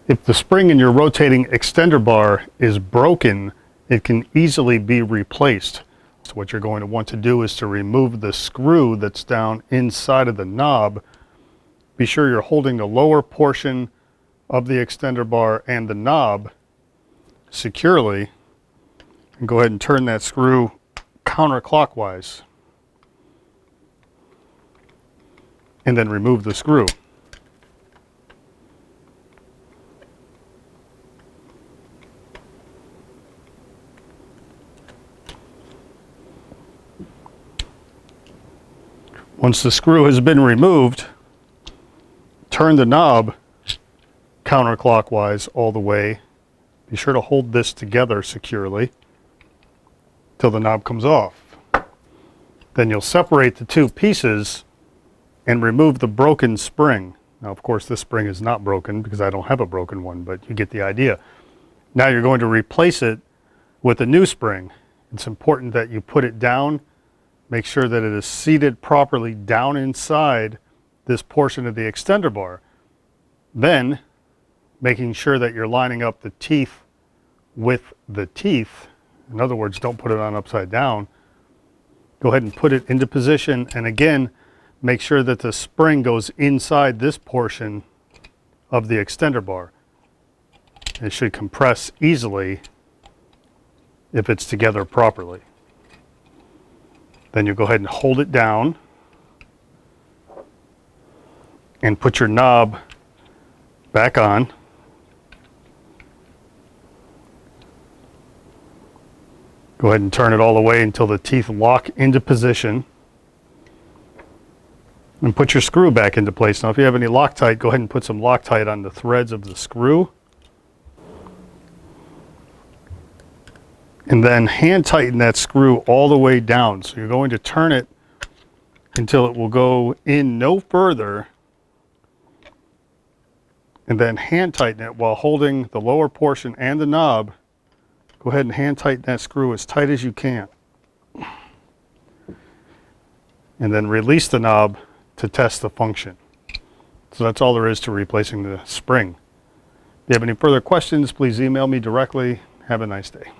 If the spring in your rotating extender bar is broken, it can easily be replaced. So what you're going to want to do is to remove the screw that's down inside of the knob. Be sure you're holding the lower portion of the extender bar and the knob securely, and go ahead and turn that screw counterclockwise, and then remove the screw. Once the screw has been removed, turn the knob counterclockwise all the way. Be sure to hold this together securely till the knob comes off. Then you'll separate the two pieces and remove the broken spring. Now, of course, this spring is not broken because I don't have a broken one, but you get the idea. Now you're going to replace it with a new spring. It's important that you put it down. Make sure that it is seated properly down inside this portion of the extender bar. Then, making sure that you're lining up the teeth with the teeth. In other words, don't put it on upside down. Go ahead and put it into position, and again, make sure that the spring goes inside this portion of the extender bar. It should compress easily if it's together properly. Then you go ahead and hold it down and put your knob back on. Go ahead and turn it all the way until the teeth lock into position. And put your screw back into place. Now if you have any Loctite, go ahead and put some Loctite on the threads of the screw. And then hand tighten that screw all the way down. So you're going to turn it until it will go in no further. And then hand tighten it while holding the lower portion and the knob. Go ahead and hand tighten that screw as tight as you can. And then release the knob to test the function. So that's all there is to replacing the spring. If you have any further questions, please email me directly. Have a nice day.